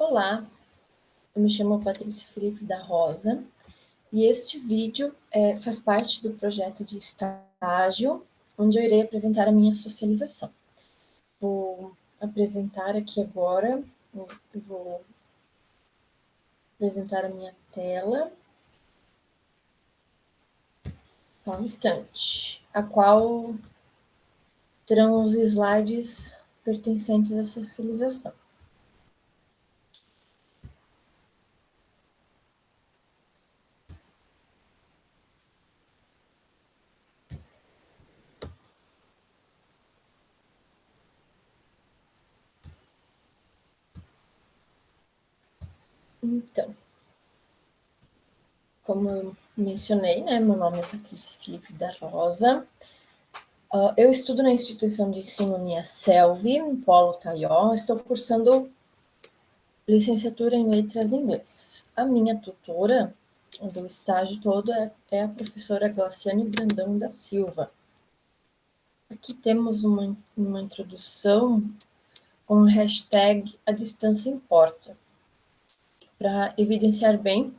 Olá, eu me chamo Patrícia Felipe da Rosa e este vídeo faz parte do projeto de estágio, onde eu irei apresentar a minha socialização. Vou apresentar aqui agora, vou apresentar a minha tela, só um instante, a qual terão os slides pertencentes à socialização. Então, como eu mencionei, meu nome é Patrícia Felipe da Rosa. Eu estudo na instituição de ensino Uniaselv, em Polo Taió. Estou cursando licenciatura em Letras em Inglês. A minha tutora do estágio todo é a professora Glaciane Brandão da Silva. Aqui temos uma introdução com o hashtag A Distância Importa, para evidenciar bem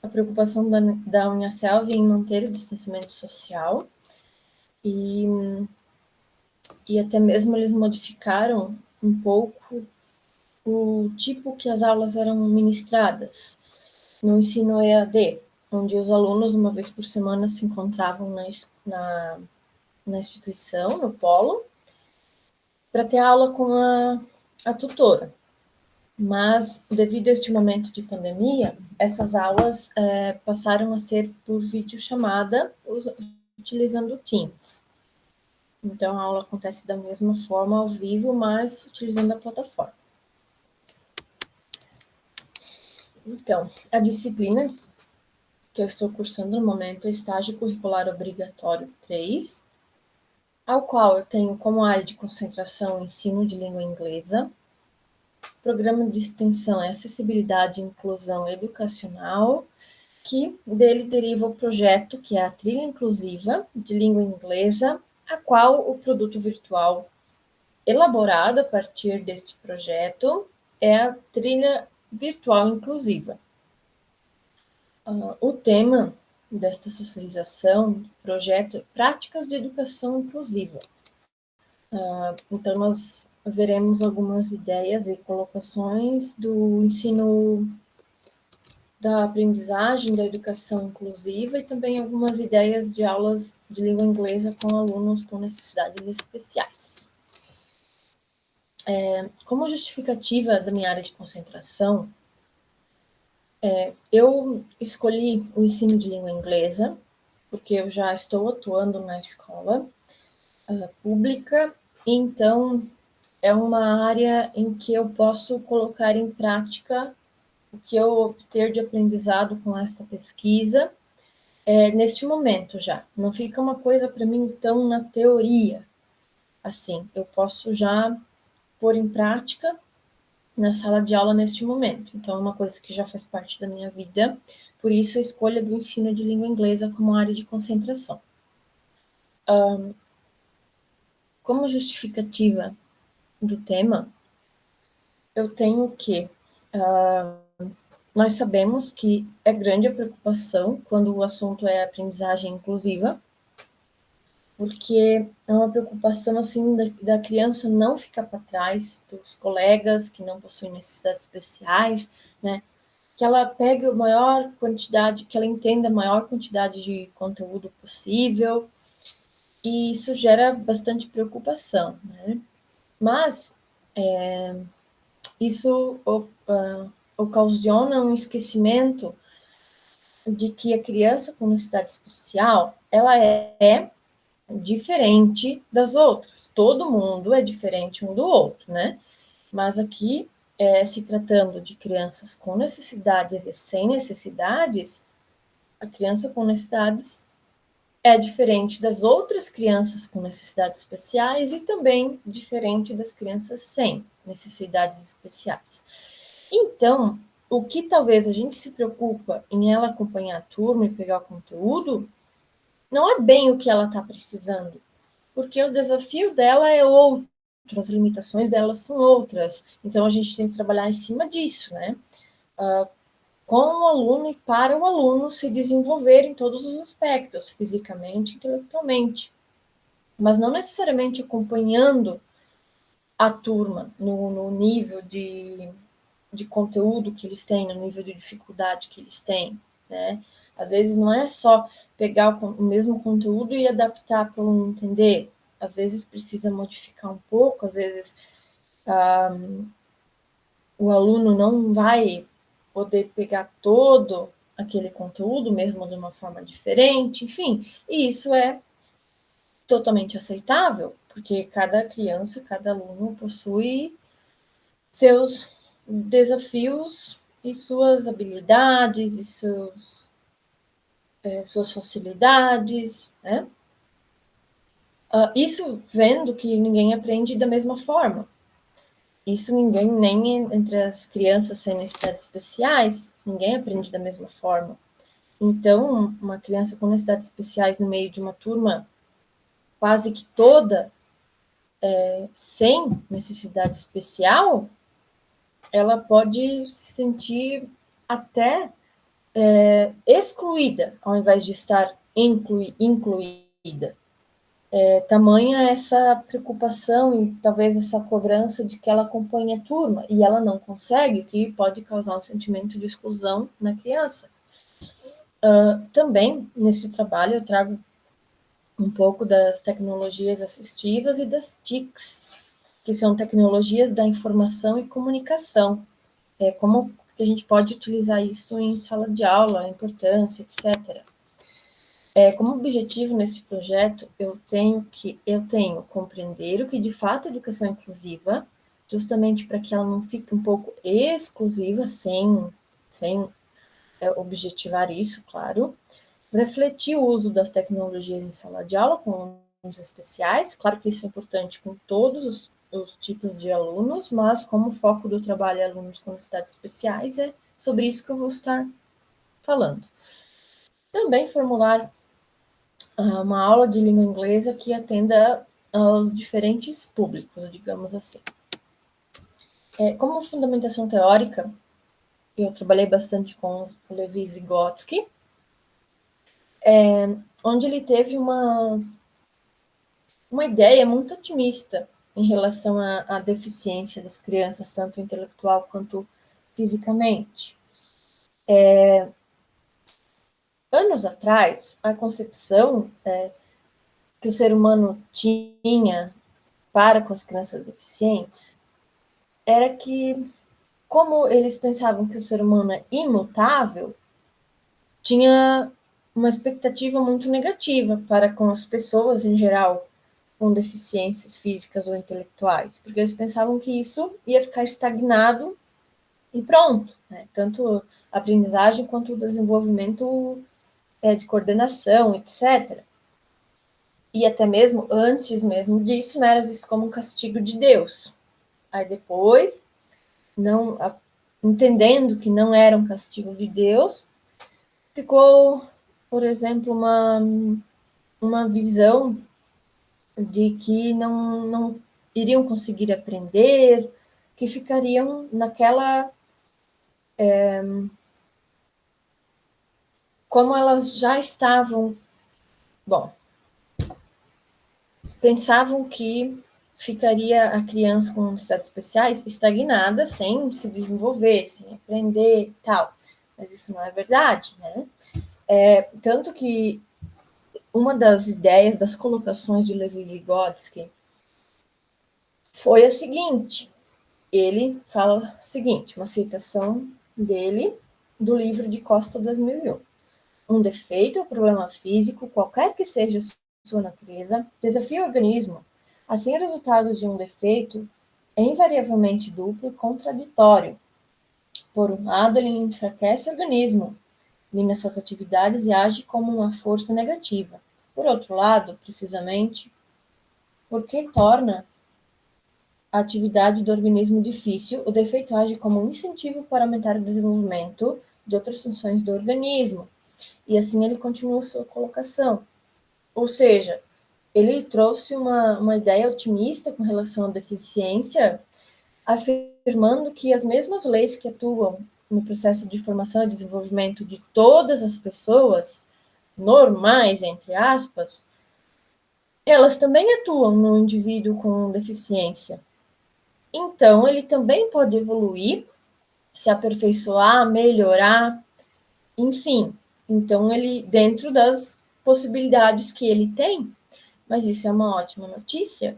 a preocupação da Uniaselv em manter o distanciamento social e até mesmo eles modificaram um pouco o tipo que as aulas eram ministradas no ensino EAD, onde os alunos, uma vez por semana, se encontravam na instituição, no polo, para ter aula com a tutora. Mas, devido a este momento de pandemia, essas aulas passaram a ser por videochamada, utilizando o Teams. Então, a aula acontece da mesma forma ao vivo, mas utilizando a plataforma. Então, a disciplina que eu estou cursando no momento é Estágio Curricular Obrigatório 3, ao qual eu tenho como área de concentração o ensino de língua inglesa. O programa de extensão é Acessibilidade e Inclusão Educacional, que dele deriva o projeto, que é a Trilha Inclusiva de Língua Inglesa, a qual o produto virtual elaborado a partir deste projeto é a Trilha Virtual Inclusiva. O tema desta socialização, projeto, é Práticas de Educação Inclusiva. Então, nós veremos algumas ideias e colocações do ensino da aprendizagem da educação inclusiva e também algumas ideias de aulas de língua inglesa com alunos com necessidades especiais. Como justificativa da minha área de concentração, eu escolhi o ensino de língua inglesa, porque eu já estou atuando na escola pública, então é uma área em que eu posso colocar em prática o que eu obter de aprendizado com esta pesquisa neste momento já. Não fica uma coisa para mim tão na teoria, assim, eu posso já pôr em prática na sala de aula neste momento. Então, é uma coisa que já faz parte da minha vida, por isso a escolha do ensino de língua inglesa como área de concentração. Como justificativa do tema, eu tenho que nós sabemos que é grande a preocupação quando o assunto é aprendizagem inclusiva, porque é uma preocupação assim da criança não ficar para trás dos colegas que não possuem necessidades especiais, que ela pegue a maior quantidade, que ela entenda a maior quantidade de conteúdo possível, e isso gera bastante preocupação, Mas isso ocasiona um esquecimento de que a criança com necessidade especial, ela é diferente das outras. Todo mundo é diferente um do outro, Mas aqui, se tratando de crianças com necessidades e sem necessidades, a criança com necessidades é diferente das outras crianças com necessidades especiais e também diferente das crianças sem necessidades especiais. Então, o que talvez a gente se preocupa em ela acompanhar a turma e pegar o conteúdo, não é bem o que ela está precisando, porque o desafio dela é outro. as limitações delas são outras. Então, a gente tem que trabalhar em cima disso, né? Com o aluno e para o aluno se desenvolver em todos os aspectos, fisicamente, intelectualmente. Mas não necessariamente acompanhando a turma no nível de conteúdo que eles têm, no nível de dificuldade que eles têm, né? Às vezes não é só pegar o mesmo conteúdo e adaptar para o aluno entender. Às vezes precisa modificar um pouco, às vezes o aluno não vai poder pegar todo aquele conteúdo, mesmo de uma forma diferente, enfim, e isso é totalmente aceitável, porque cada criança, cada aluno possui seus desafios e suas habilidades e suas facilidades, né? Isso vendo que ninguém aprende da mesma forma. Isso ninguém, nem entre as crianças sem necessidades especiais, ninguém aprende da mesma forma. Então, uma criança com necessidades especiais no meio de uma turma quase que toda sem necessidade especial, ela pode se sentir até excluída, ao invés de estar incluída. Tamanha essa preocupação e talvez essa cobrança de que ela acompanhe a turma e ela não consegue, o que pode causar um sentimento de exclusão na criança. Também, nesse trabalho, eu trago um pouco das tecnologias assistivas e das TICs, que são tecnologias da informação e comunicação. Como que a gente pode utilizar isso em sala de aula, a importância, etc. Como objetivo nesse projeto, eu tenho compreender o que de fato é educação inclusiva, justamente para que ela não fique um pouco exclusiva, sem objetivar isso, claro. Refletir o uso das tecnologias em sala de aula com alunos especiais, claro que isso é importante com todos os tipos de alunos, mas como o foco do trabalho é alunos com necessidades especiais, é sobre isso que eu vou estar falando. Também formular uma aula de língua inglesa que atenda aos diferentes públicos, digamos assim. Como fundamentação teórica, eu trabalhei bastante com o Levi Vygotsky, onde ele teve uma ideia muito otimista em relação à deficiência das crianças, tanto intelectual quanto fisicamente. Anos atrás, a concepção que o ser humano tinha para com as crianças deficientes era que, como eles pensavam que o ser humano é imutável, tinha uma expectativa muito negativa para com as pessoas em geral com deficiências físicas ou intelectuais, porque eles pensavam que isso ia ficar estagnado e pronto, né? Tanto a aprendizagem quanto o desenvolvimento de coordenação, etc. E até mesmo antes mesmo disso, né, era visto como um castigo de Deus. Aí depois, não entendendo que não era um castigo de Deus, ficou, por exemplo, uma visão de que não iriam conseguir aprender, que ficariam naquela como elas já estavam, bom, pensavam que ficaria a criança com necessidades especiais estagnada, sem se desenvolver, sem aprender e tal. Mas isso não é verdade, né? Tanto que uma das ideias, das colocações de Levi Vygotsky foi a seguinte, ele fala o seguinte, uma citação dele do livro de Costa 2001. Um defeito ou problema físico, qualquer que seja sua natureza, desafia o organismo. Assim, o resultado de um defeito é invariavelmente duplo e contraditório. Por um lado, ele enfraquece o organismo, mina suas atividades e age como uma força negativa. Por outro lado, precisamente, porque torna a atividade do organismo difícil, o defeito age como um incentivo para aumentar o desenvolvimento de outras funções do organismo. E assim ele continua sua colocação. Ou seja, ele trouxe uma ideia otimista com relação à deficiência, afirmando que as mesmas leis que atuam no processo de formação e desenvolvimento de todas as pessoas normais, entre aspas, elas também atuam no indivíduo com deficiência. Então, ele também pode evoluir, se aperfeiçoar, melhorar, enfim. Então, ele, dentro das possibilidades que ele tem, mas isso é uma ótima notícia,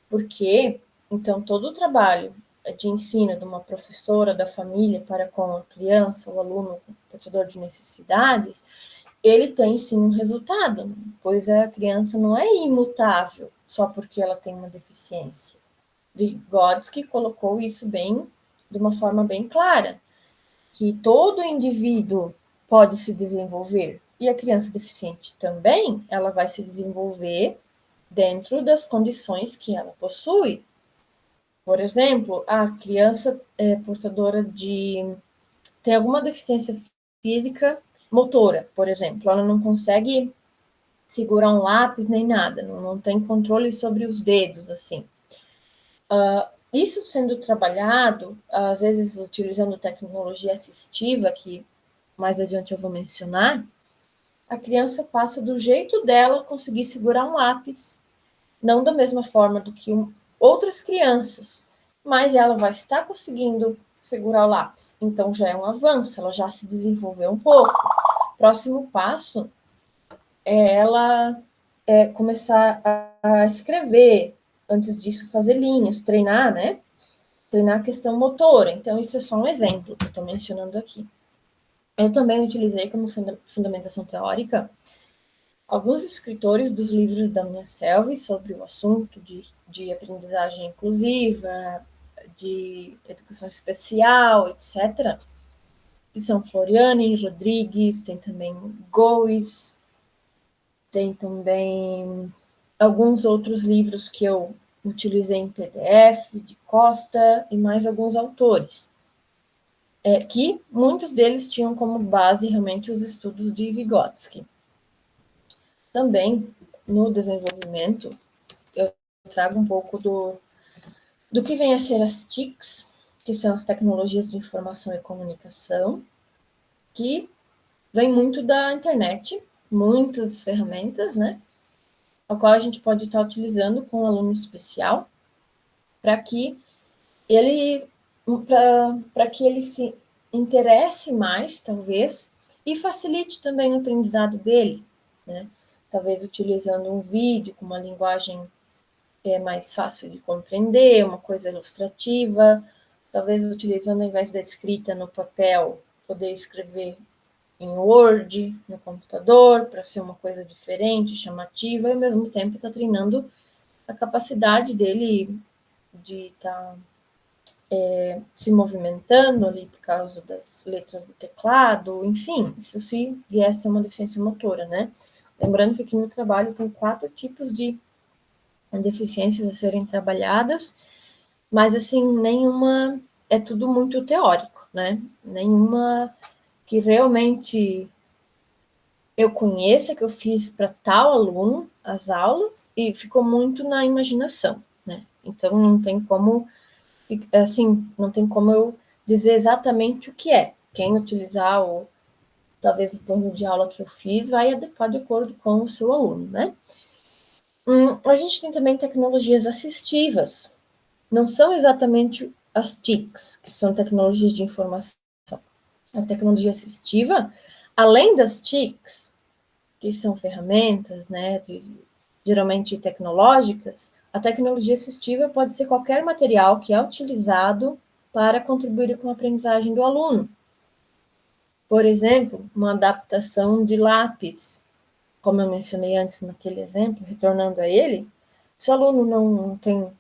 porque, então, todo o trabalho de ensino de uma professora da família para com a criança, o aluno portador de necessidades, ele tem sim um resultado, pois a criança não é imutável só porque ela tem uma deficiência. Vygotsky colocou isso bem, de uma forma bem clara, que todo indivíduo pode se desenvolver, e a criança deficiente também, ela vai se desenvolver dentro das condições que ela possui. Por exemplo, a criança é portadora de... tem alguma deficiência física motora, por exemplo, ela não consegue segurar um lápis nem nada, não tem controle sobre os dedos, assim. Isso sendo trabalhado, às vezes utilizando tecnologia assistiva, que mais adiante eu vou mencionar, a criança passa do jeito dela conseguir segurar um lápis, não da mesma forma do que outras crianças, mas ela vai estar conseguindo segurar o lápis. Então já é um avanço, ela já se desenvolveu um pouco. Próximo passo é ela começar a escrever, antes disso fazer linhas, treinar, né? Treinar a questão motora. Então isso é só um exemplo que eu estou mencionando aqui. Eu também utilizei como fundamentação teórica alguns escritores dos livros da minha Selvi sobre o assunto de aprendizagem inclusiva, de educação especial, etc., que são Floriani, Rodrigues, tem também Goes, tem também alguns outros livros que eu utilizei em PDF, de Costa, e mais alguns autores, que muitos deles tinham como base realmente os estudos de Vygotsky. Também, no desenvolvimento, eu trago um pouco do que vem a ser as TICs, que são as tecnologias de informação e comunicação, que vem muito da internet, muitas ferramentas, né? A qual a gente pode estar utilizando com o aluno especial, para que ele se interesse mais, talvez, e facilite também o aprendizado dele, né? Talvez utilizando um vídeo com uma linguagem mais fácil de compreender, uma coisa ilustrativa, talvez utilizando, ao invés da escrita no papel, poder escrever em Word, no computador, para ser uma coisa diferente, chamativa, e ao mesmo tempo está treinando a capacidade dele de estar se movimentando ali por causa das letras do teclado, enfim, isso se viesse uma deficiência motora, né? Lembrando que aqui no trabalho tem 4 tipos de deficiências a serem trabalhadas, mas assim, nenhuma, é tudo muito teórico, né? Nenhuma que realmente eu conheça, que eu fiz para tal aluno as aulas, e ficou muito na imaginação, né? Então não tem como, assim, não tem como eu dizer exatamente o que é. Quem utilizar talvez o plano de aula que eu fiz vai adequar de acordo com o seu aluno, né? A gente tem também tecnologias assistivas. Não são exatamente as TICs, que são tecnologias de informação. A tecnologia assistiva, além das TICs, que são ferramentas, né, geralmente tecnológicas, a tecnologia assistiva pode ser qualquer material que é utilizado para contribuir com a aprendizagem do aluno. Por exemplo, uma adaptação de lápis, como eu mencionei antes naquele exemplo, retornando a ele, se o aluno não tem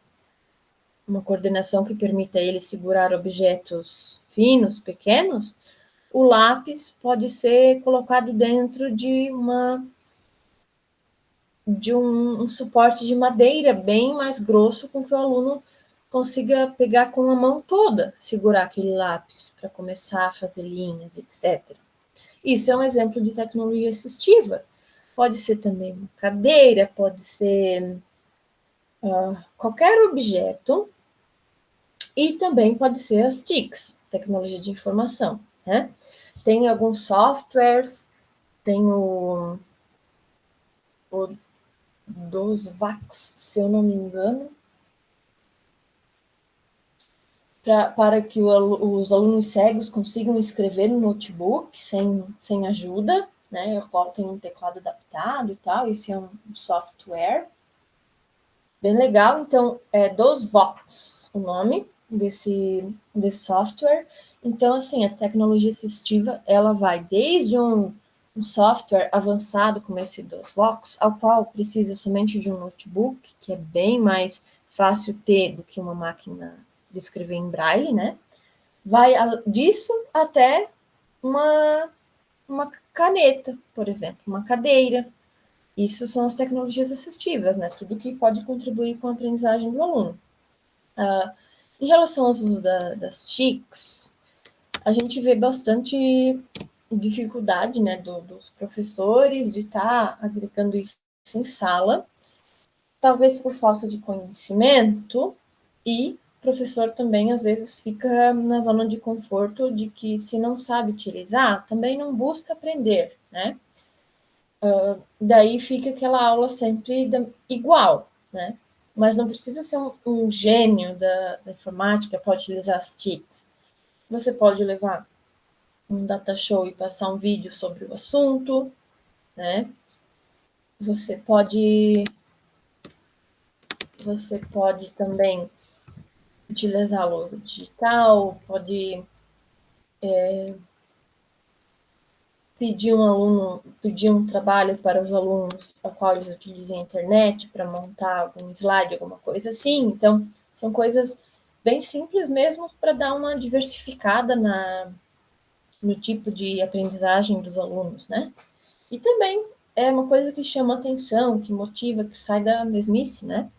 uma coordenação que permita ele segurar objetos finos, pequenos, o lápis pode ser colocado dentro de um suporte de madeira bem mais grosso, com que o aluno consiga pegar com a mão toda, segurar aquele lápis para começar a fazer linhas, etc. Isso é um exemplo de tecnologia assistiva. pode ser também uma cadeira, pode ser qualquer objeto, e também pode ser as TICs, tecnologia de informação, né? Tem alguns softwares, tem o dos VAX, se eu não me engano, para que os alunos cegos consigam escrever no notebook sem ajuda, né? O qual tem um teclado adaptado e tal, esse é um software bem legal. Então, é dos Vox o nome desse software. Então, assim, a tecnologia assistiva, ela vai desde um software avançado como esse dos Vox, ao qual precisa somente de um notebook, que é bem mais fácil ter do que uma máquina de escrever em braille, né? Vai disso até uma, uma caneta, por exemplo, uma cadeira. Isso são as tecnologias assistivas, né? Tudo que pode contribuir com a aprendizagem do aluno. Em relação ao uso das TICs, a gente vê bastante dificuldade, né, dos professores de estar agregando isso em sala, talvez por falta de conhecimento, e o professor também, às vezes, fica na zona de conforto de que, se não sabe utilizar, também não busca aprender, né? Daí fica aquela aula sempre igual, né? Mas não precisa ser um gênio da informática para utilizar as TICs. Você pode levar um data show e passar um vídeo sobre o assunto, né? Você pode também utilizar a lousa digital, pode pedir um trabalho para os alunos a qual eles utilizem a internet para montar algum slide, alguma coisa assim. Então, são coisas bem simples mesmo para dar uma diversificada no tipo de aprendizagem dos alunos, né? E também é uma coisa que chama atenção, que motiva, que sai da mesmice, né?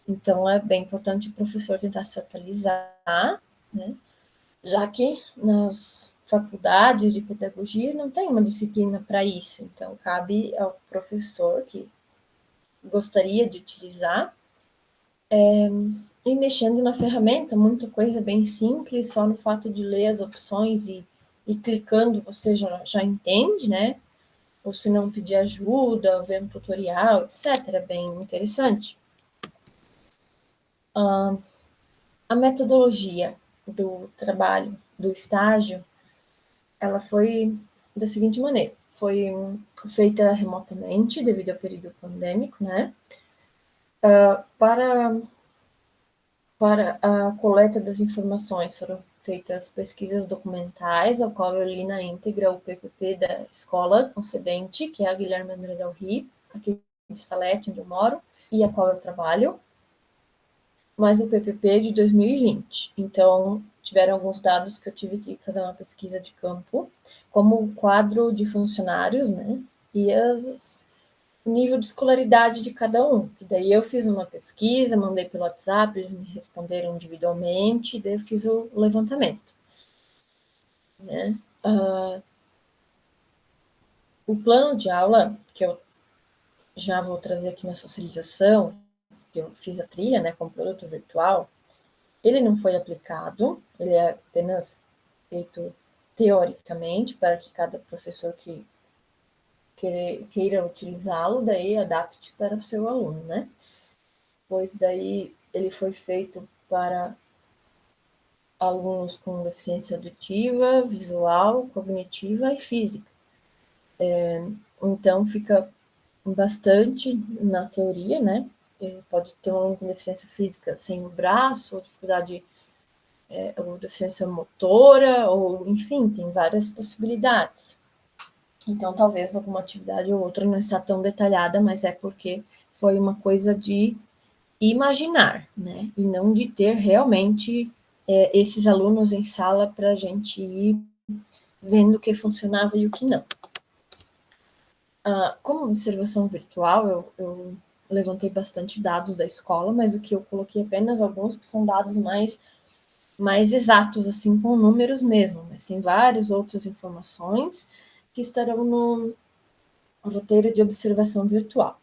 Então, é bem importante o professor tentar se atualizar, né? Já que nas faculdades de pedagogia não tem uma disciplina para isso, então cabe ao professor que gostaria de utilizar ir mexendo na ferramenta, muita coisa bem simples, só no fato de ler as opções e clicando você já entende, né? Ou se não pedir ajuda, ver um tutorial, etc. É bem interessante. A metodologia do trabalho, do estágio, ela foi da seguinte maneira: foi feita remotamente devido ao período pandêmico, né? Para a coleta das informações foram feitas pesquisas documentais, ao qual eu li na íntegra o PPP da escola concedente, que é a Guilherme André Del Rio, aqui de Salete, onde eu moro, e a qual eu trabalho, mas o PPP de 2020. Então, tiveram alguns dados que eu tive que fazer uma pesquisa de campo, como o quadro de funcionários, né, e o nível de escolaridade de cada um. Que daí eu fiz uma pesquisa, mandei pelo WhatsApp, eles me responderam individualmente, daí eu fiz o levantamento, né. O plano de aula, que eu já vou trazer aqui na socialização, que eu fiz a trilha, né, com produto virtual, ele não foi aplicado, ele é apenas feito teoricamente para que cada professor que queira utilizá-lo, daí adapte para o seu aluno, né? Pois daí ele foi feito para alunos com deficiência auditiva, visual, cognitiva e física. Então fica bastante na teoria, né? Pode ter um aluno com deficiência física sem o braço, ou dificuldade ou deficiência motora, ou enfim, tem várias possibilidades. Então, talvez alguma atividade ou outra não está tão detalhada, mas é porque foi uma coisa de imaginar, né? E não de ter realmente esses alunos em sala para a gente ir vendo o que funcionava e o que não. Como observação virtual, eu levantei bastante dados da escola, mas o que eu coloquei apenas alguns que são dados mais exatos, assim, com números mesmo, mas tem várias outras informações que estarão roteiro de observação virtual.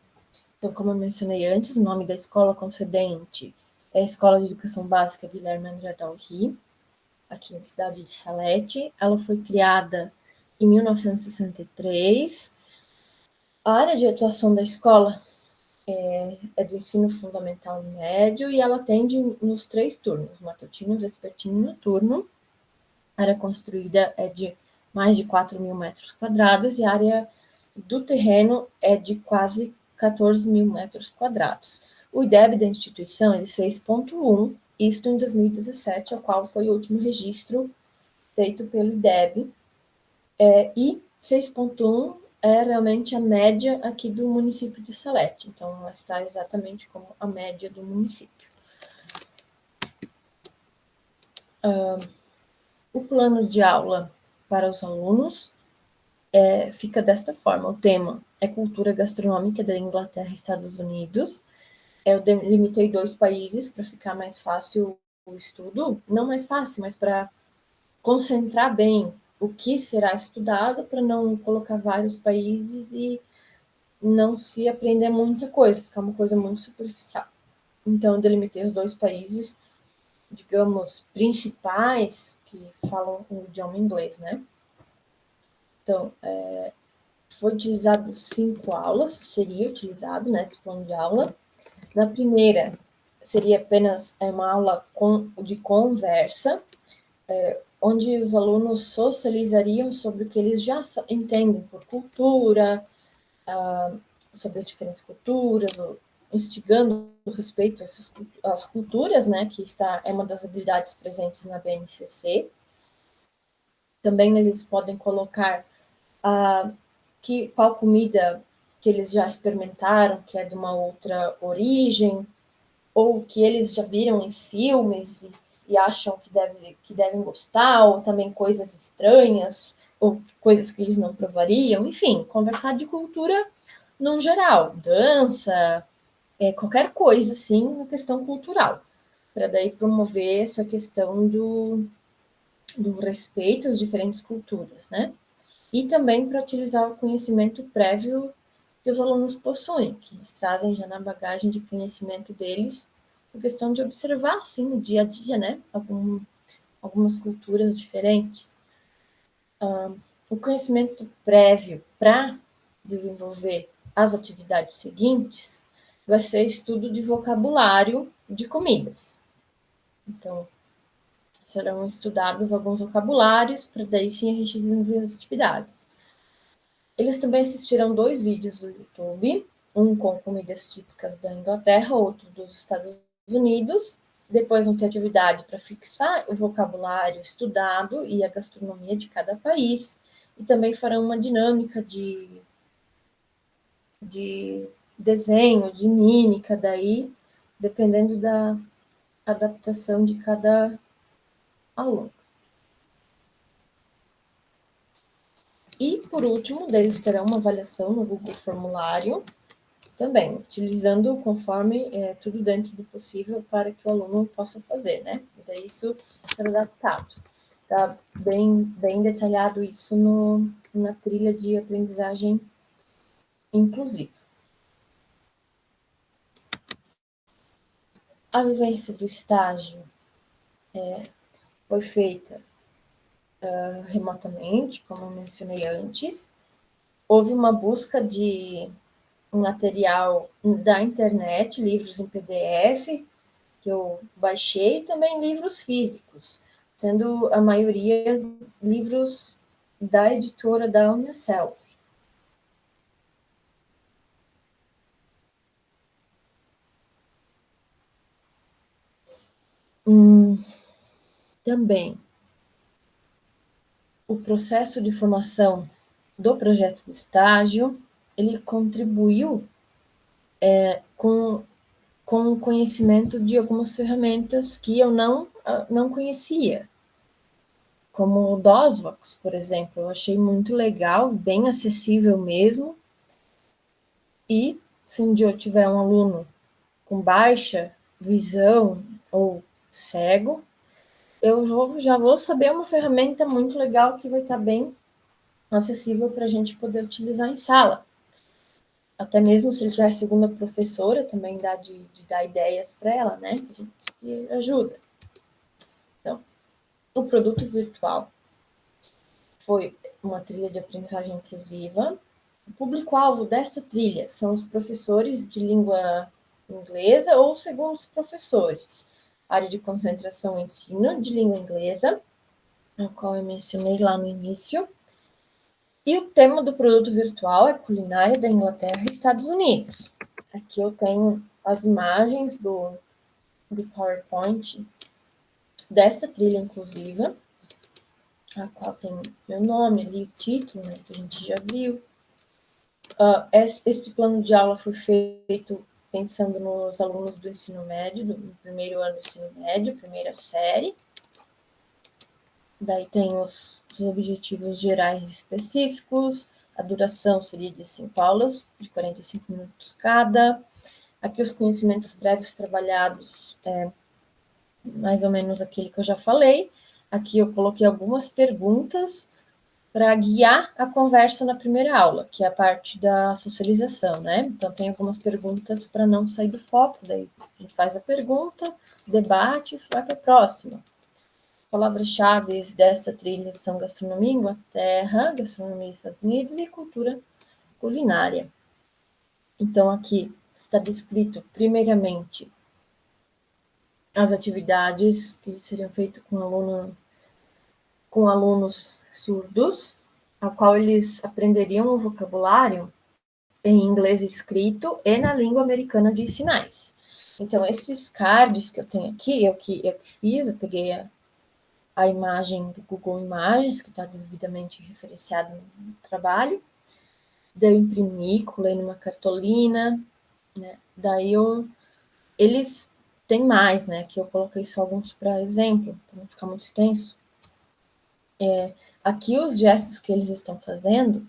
Então, como eu mencionei antes, o nome da escola concedente é a Escola de Educação Básica Guilherme André Dalry, aqui na cidade de Salete. Ela foi criada em 1963. A área de atuação da escola é do ensino fundamental e médio, e ela atende nos 3 turnos, matutino, vespertino e noturno. A área construída é de mais de 4.000 metros quadrados e a área do terreno é de quase 14.000 metros quadrados. O IDEB da instituição é de 6,1, isto em 2017, ao qual foi o último registro feito pelo IDEB, e 6,1 é realmente a média aqui do município de Salete, então ela está exatamente como a média do município. O plano de aula para os alunos fica desta forma. O tema é cultura gastronômica da Inglaterra e Estados Unidos. Eu delimitei 2 países para ficar mais fácil o estudo, não mais fácil, mas para concentrar bem o que será estudado, para não colocar vários países e não se aprender muita coisa, ficar uma coisa muito superficial. Então, eu delimitei os 2 países, digamos, principais, que falam o idioma inglês, né? Então, foi utilizado 5 aulas, seria utilizado, né, esse plano de aula. Na primeira, seria apenas uma aula de conversa, onde os alunos socializariam sobre o que eles já entendem por cultura, sobre as diferentes culturas, instigando o respeito às culturas, né, que é uma das habilidades presentes na BNCC. Também eles podem colocar qual comida que eles já experimentaram, que é de uma outra origem, ou que eles já viram em filmes e acham que devem gostar, ou também coisas estranhas, ou coisas que eles não provariam. Enfim, conversar de cultura no geral, dança, qualquer coisa, assim, na questão cultural, para daí promover essa questão do respeito às diferentes culturas, né? E também para utilizar o conhecimento prévio que os alunos possuem, que eles trazem já na bagagem de conhecimento deles, a questão de observar, assim, no dia a dia, né, algumas culturas diferentes. O conhecimento prévio para desenvolver as atividades seguintes vai ser estudo de vocabulário de comidas. Então, serão estudados alguns vocabulários, para daí sim a gente desenvolver as atividades. Eles também assistirão 2 vídeos do YouTube, um com comidas típicas da Inglaterra, outro dos Estados Unidos. Depois vão ter atividade para fixar o vocabulário estudado e a gastronomia de cada país. E também farão uma dinâmica de desenho, de mímica, daí, dependendo da adaptação de cada aluno. E, por último, eles terão uma avaliação no Google Formulário, também, utilizando conforme tudo dentro do possível para que o aluno possa fazer, né? Daí isso será adaptado. Está bem detalhado isso na trilha de aprendizagem inclusiva. A vivência do estágio foi feita remotamente, como eu mencionei antes. Houve uma busca de material da internet, livros em PDF, que eu baixei, e também livros físicos, sendo a maioria livros da editora da Unicelv. Também, o processo de formação do projeto de estágio, ele contribuiu com o conhecimento de algumas ferramentas que eu não conhecia, como o DOSVox, por exemplo. Eu achei muito legal, bem acessível mesmo, e se um dia eu tiver um aluno com baixa visão ou cego, eu já vou saber uma ferramenta muito legal que vai estar bem acessível para a gente poder utilizar em sala. Até mesmo se ele tiver segunda professora, também dá de dar ideias para ela, né? A gente se ajuda. Então, o produto virtual foi uma trilha de aprendizagem inclusiva. O público-alvo desta trilha são os professores de língua inglesa ou segundos professores. Área de concentração ensino de língua inglesa, a qual eu mencionei lá no início. E o tema do produto virtual é culinária da Inglaterra e Estados Unidos. Aqui eu tenho as imagens do PowerPoint desta trilha inclusiva, a qual tem meu nome ali, o título, né, que a gente já viu. Este plano de aula foi feito pensando nos alunos do ensino médio, do primeiro ano do ensino médio, primeira série. Daí tem os objetivos gerais específicos, a duração seria de 5 aulas, de 45 minutos cada. Aqui os conhecimentos prévios trabalhados, mais ou menos aquele que eu já falei. Aqui eu coloquei algumas perguntas para guiar a conversa na primeira aula, que é a parte da socialização, né? Então, tem algumas perguntas para não sair do foco, daí a gente faz a pergunta, debate e vai para a próxima. Palavras-chave dessa trilha são gastronomia, Inglaterra, gastronomia, Estados Unidos e cultura culinária. Então, aqui está descrito, primeiramente, as atividades que seriam feitas com alunos surdos, a qual eles aprenderiam o vocabulário em inglês escrito e na língua americana de sinais. Então, esses cards que eu tenho aqui, eu que fiz, eu peguei a imagem do Google Imagens, que está devidamente referenciada no trabalho, daí eu imprimi, colei numa cartolina, né? Daí eles têm mais, né? Que eu coloquei só alguns para exemplo, para não ficar muito extenso. Aqui os gestos que eles estão fazendo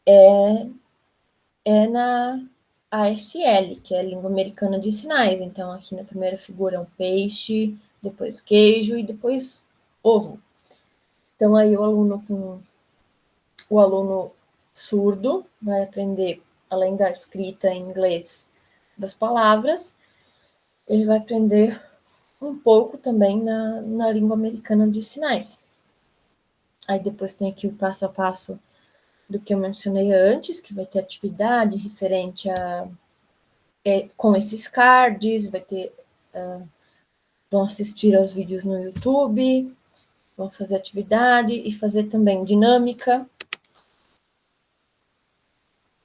é na ASL, que é a língua americana de sinais. Então, aqui na primeira figura é um peixe, depois queijo e depois ovo. Então, aí o aluno surdo vai aprender, além da escrita em inglês das palavras, ele vai aprender um pouco também na língua americana de sinais. Aí depois tem aqui o passo a passo do que eu mencionei antes, que vai ter atividade referente a com esses cards, vai ter vão assistir aos vídeos no YouTube, vão fazer atividade e fazer também dinâmica.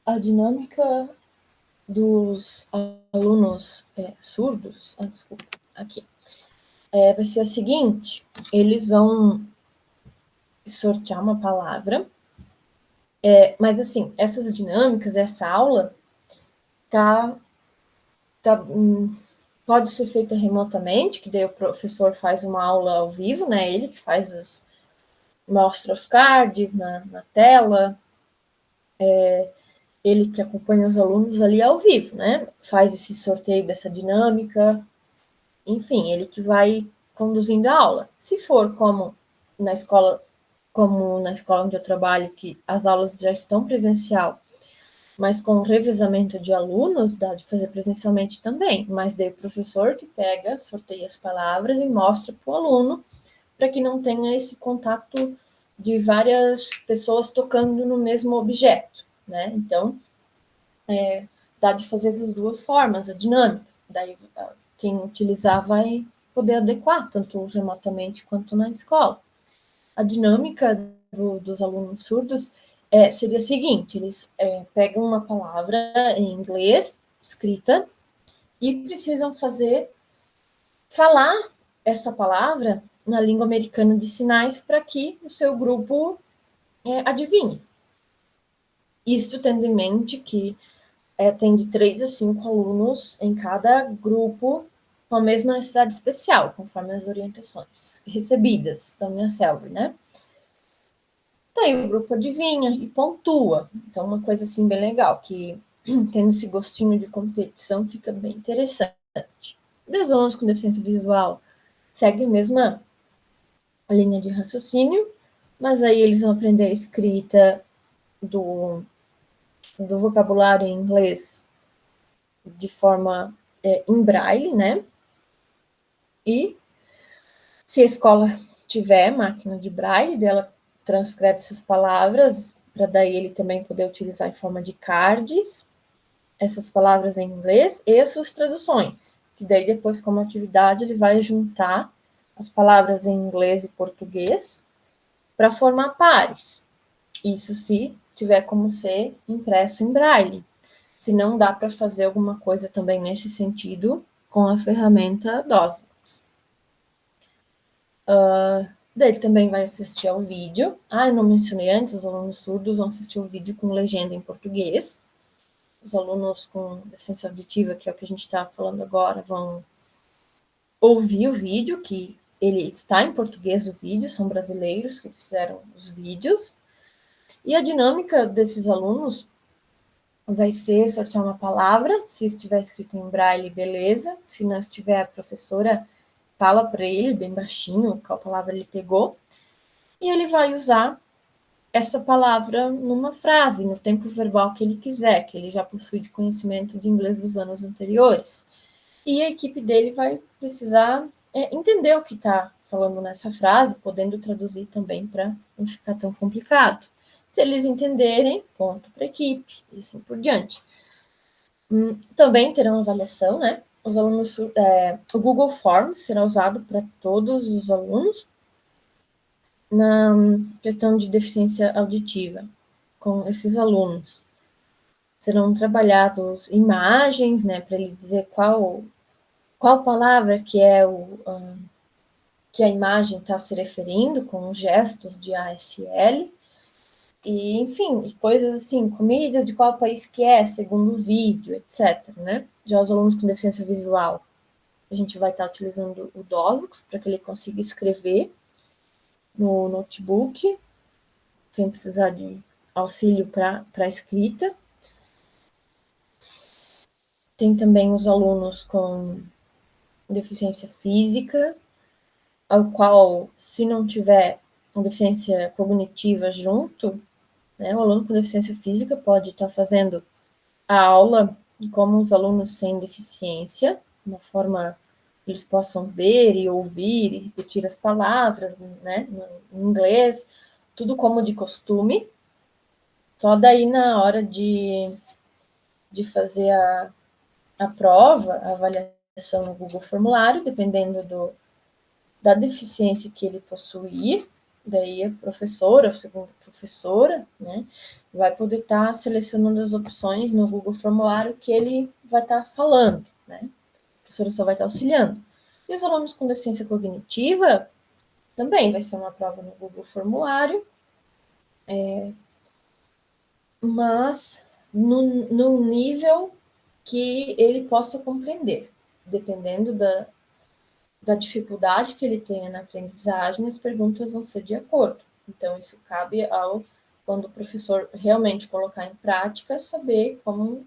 A dinâmica dos alunos surdos, desculpa, aqui, vai ser a seguinte: eles vão sortear uma palavra, mas assim, essas dinâmicas, essa aula pode ser feita remotamente, que daí o professor faz uma aula ao vivo, né? Ele que mostra os cards na tela, ele que acompanha os alunos ali ao vivo, né? Faz esse sorteio dessa dinâmica, enfim, ele que vai conduzindo a aula. Se for como na escola onde eu trabalho, que as aulas já estão presencial, mas com revezamento de alunos, dá de fazer presencialmente também, mas daí o professor que pega, sorteia as palavras e mostra para o aluno, para que não tenha esse contato de várias pessoas tocando no mesmo objeto, né? Então, dá de fazer das duas formas, a dinâmica. Daí, quem utilizar vai poder adequar, tanto remotamente quanto na escola. A dinâmica dos alunos surdos seria a seguinte: eles pegam uma palavra em inglês, escrita, e precisam falar essa palavra na língua americana de sinais para que o seu grupo adivinhe. Isto tendo em mente que tem de 3 a 5 alunos em cada grupo com a mesma necessidade especial, conforme as orientações recebidas da minha Selvi, né? Daí o grupo adivinha e pontua. Então, uma coisa assim bem legal, que tendo esse gostinho de competição fica bem interessante. Os alunos com deficiência visual seguem a mesma linha de raciocínio, mas aí eles vão aprender a escrita do vocabulário em inglês de forma em braille, né? E se a escola tiver máquina de braille, ela transcreve essas palavras, para daí ele também poder utilizar em forma de cards, essas palavras em inglês e as suas traduções. Que daí depois, como atividade, ele vai juntar as palavras em inglês e português para formar pares. Isso se tiver como ser impressa em braille. Se não, dá para fazer alguma coisa também nesse sentido com a ferramenta Dosvox. Daí ele também vai assistir ao vídeo. Eu não mencionei antes, os alunos surdos vão assistir o vídeo com legenda em português. Os alunos com deficiência auditiva, que é o que a gente está falando agora, vão ouvir o vídeo, que ele está em português o vídeo, são brasileiros que fizeram os vídeos. E a dinâmica desses alunos vai ser sortear uma palavra, se estiver escrito em braille, beleza. Se não estiver, a professora fala para ele, bem baixinho, qual palavra ele pegou. E ele vai usar essa palavra numa frase, no tempo verbal que ele quiser, que ele já possui de conhecimento de inglês dos anos anteriores. E a equipe dele vai precisar entender o que está falando nessa frase, podendo traduzir também para não ficar tão complicado. Se eles entenderem, ponto para a equipe, e assim por diante. Também terão avaliação, né? Os alunos, o Google Forms será usado para todos os alunos na questão de deficiência auditiva com esses alunos. Serão trabalhados imagens, né, para ele dizer qual palavra que é que a imagem está se referindo, com gestos de ASL, e, enfim, coisas assim, comidas de qual país que é, segundo o vídeo, etc., né? Já os alunos com deficiência visual, a gente vai estar utilizando o Dosvox para que ele consiga escrever no notebook, sem precisar de auxílio para a escrita. Tem também os alunos com deficiência física, ao qual, se não tiver deficiência cognitiva junto, né, o aluno com deficiência física pode estar fazendo a aula como os alunos sem deficiência, uma forma que eles possam ver e ouvir e repetir as palavras, né, em inglês, tudo como de costume. Só daí, na hora de fazer a prova, a avaliação no Google Formulário, dependendo da deficiência que ele possuir, daí a professora, a segunda professora, né, vai poder estar selecionando as opções no Google Formulário que ele vai estar falando, né, a professora só vai estar auxiliando. E os alunos com deficiência cognitiva, também vai ser uma prova no Google Formulário, mas no nível que ele possa compreender, dependendo da dificuldade que ele tenha na aprendizagem, as perguntas vão ser de acordo. Então, isso cabe quando o professor realmente colocar em prática, saber como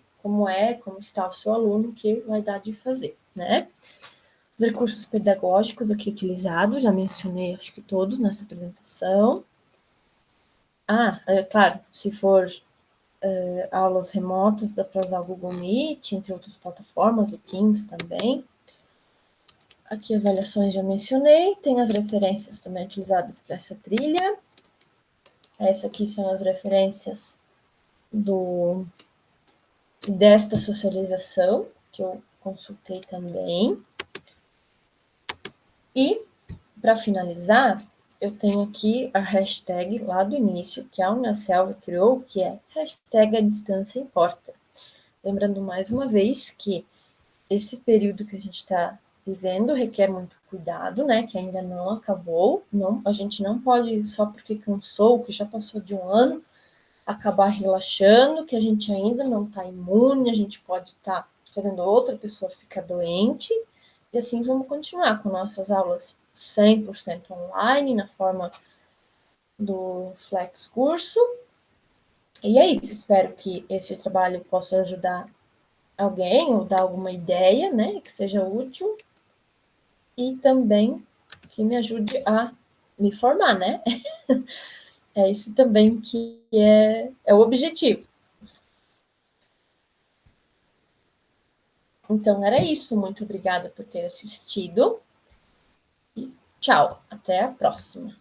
está o seu aluno, que vai dar de fazer, né? Os recursos pedagógicos aqui utilizados, já mencionei, acho que todos nessa apresentação. Claro, se for aulas remotas, dá para usar o Google Meet, entre outras plataformas, o Teams também. Aqui, avaliações já mencionei, tem as referências também utilizadas para essa trilha. Essas aqui são as referências desta socialização, que eu consultei também. E, para finalizar, eu tenho aqui a hashtag lá do início, que a Unicelv criou, que é hashtag a distância importa. Lembrando mais uma vez que esse período que a gente está vivendo requer muito cuidado, né, que ainda não acabou, a gente não pode, só porque cansou, que já passou de um ano, acabar relaxando, que a gente ainda não está imune, a gente pode estar fazendo outra pessoa ficar doente, e assim vamos continuar com nossas aulas 100% online, na forma do Flex Curso, e é isso, espero que esse trabalho possa ajudar alguém, ou dar alguma ideia, né, que seja útil, e também que me ajude a me formar, né? É isso também que é o objetivo. Então, era isso. Muito obrigada por ter assistido. E tchau. Até a próxima.